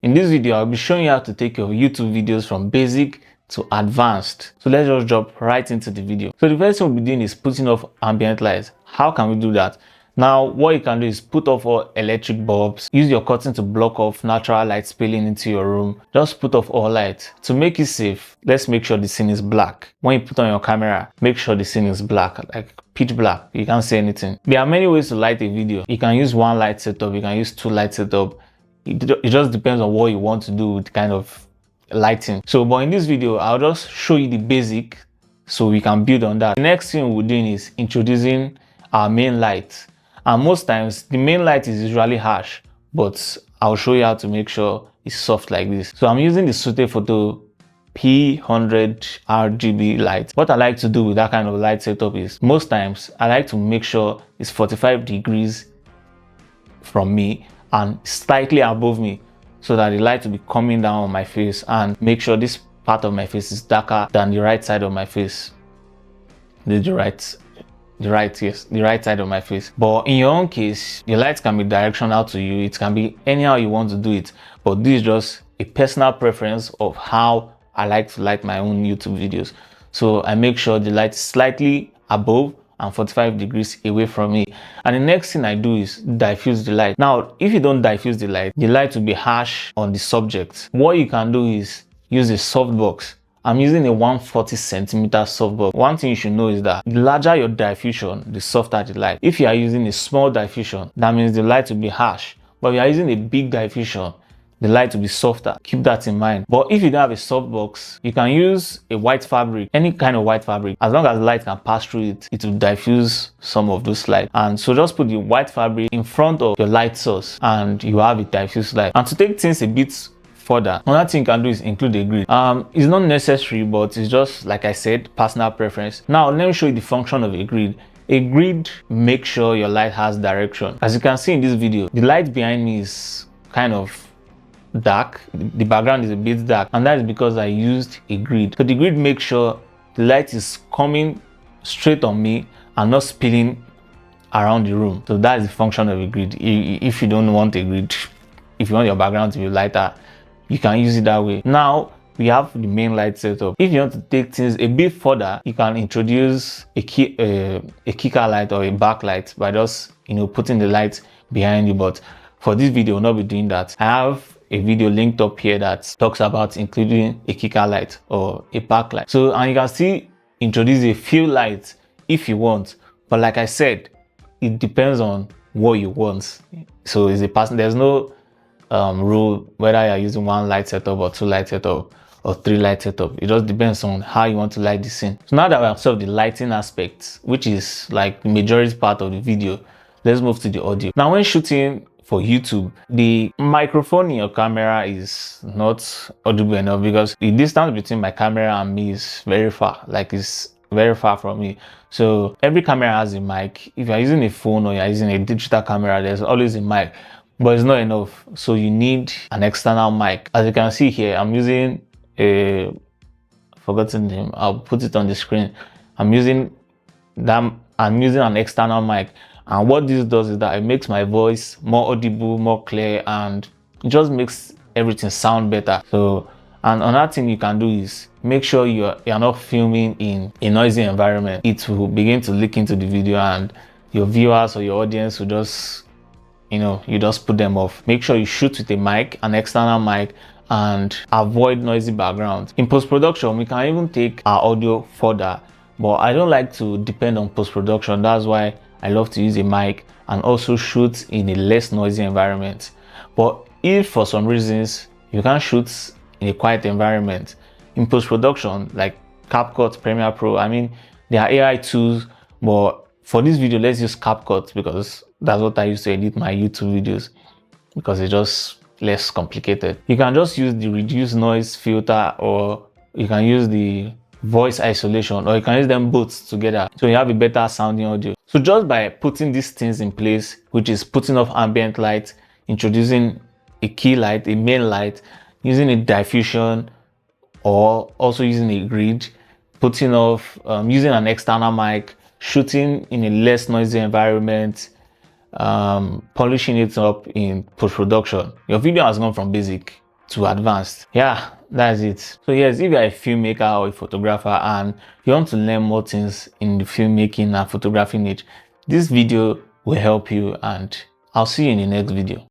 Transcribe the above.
In this video, I'll be showing you how to take your YouTube videos from basic to advanced. So let's just jump right into the video. So the first thing we'll be doing is putting off ambient lights. How can we do that? Now, what you can do is put off all electric bulbs. Use your curtain to block off natural light spilling into your room. Just put off all lights. To make it safe, let's make sure the scene is black. When you put on your camera, make sure the scene is black, like pitch black. You can't see anything. There are many ways to light a video. You can use one light setup. You can use two light setup. It just depends on what you want to do with kind of lighting. So, but in this video, I'll just show you the basic so we can build on that. The next thing we're doing is introducing our main light. And most times the main light is usually harsh, but I'll show you how to make sure it's soft like this. So I'm using the Sute Photo P100 RGB light. What I like to do with that kind of light setup is most times I like to make sure it's 45 degrees from me and slightly above me, so that the light will be coming down on my face, and make sure this part of my face is darker than the right side of my face. The right side of my face. But in your own case, the light can be directional to you. It can be anyhow you want to do it. But this is just a personal preference of how I like to light my own YouTube videos. So I make sure the light is slightly above and 45 degrees away from me. And the next thing I do is diffuse the light. Now, if you don't diffuse the light will be harsh on the subject. What you can do is use a softbox. I'm using a 140 centimeter softbox. One thing you should know is that the larger your diffusion, the softer the light. If you are using a small diffusion, that means the light will be harsh. But if you are using a big diffusion, the light will be softer. Keep that in mind. But if you don't have a softbox, you can use a white fabric, any kind of white fabric. As long as the light can pass through it, it will diffuse some of those light. And so just put the white fabric in front of your light source and you have a diffuse light. And to take things a bit further, another thing you can do is include a grid. It's not necessary, but it's just, like I said, personal preference. Now let me show you the function of a grid. A grid makes sure your light has direction. As you can see in this video, the light behind me is kind of dark. The background is a bit dark, and that is because I used a grid. So the grid makes sure the light is coming straight on me and not spilling around the room. So that is the function of a grid. If you don't want a grid, if you want your background to be lighter, you can use it that way. Now we have the main light setup. If you want to take things a bit further, you can introduce a kicker light or a backlight by just putting the light behind you. But for this video, we'll not be doing that. I have a video linked up here that talks about including a kicker light or a backlight. So, and you can still introduce a few lights if you want. But like I said, it depends on what you want. So it's a person. There's no rule whether you're using one light setup or two light setup or three light setup. It just depends on how you want to light the scene. So now that we have solved the lighting aspect, which is like the majority part of the video, let's move to the audio. Now when shooting for YouTube, the microphone in your camera is not audible enough because the distance between my camera and me is very far, like it's very far from me. So every camera has a mic. If you're using a phone or you're using a digital camera, there's always a mic, but it's not enough. So you need an external mic. As you can see here, I'm using a forgotten name. I'll put it on the screen. I'm using an external mic. And what this does is that it makes my voice more audible, more clear, and it just makes everything sound better. So, and another thing you can do is make sure you're not filming in a noisy environment. It will begin to leak into the video and your viewers or your audience will just, you just put them off. Make sure you shoot with a mic, an external mic, and avoid noisy backgrounds. In post-production, we can even take our audio further, but I don't like to depend on post-production. That's why I love to use a mic and also shoot in a less noisy environment. But if for some reasons you can't shoot in a quiet environment, in post-production like CapCut, Premiere Pro, there are AI tools, but for this video let's use CapCut because that's what I use to edit my YouTube videos, because it's just less complicated. You can just use the reduce noise filter, or you can use the voice isolation, or you can use them both together so you have a better sounding audio. So just by putting these things in place, which is putting off ambient light, introducing a key light, a main light, using a diffusion, or also using a grid, putting off, using an external mic, shooting in a less noisy environment, polishing it up in post-production, your video has gone from basic to advanced. Yeah, that's it. So yes, if you're a filmmaker or a photographer and you want to learn more things in the filmmaking and photography niche, this video will help you, and I'll see you in the next video.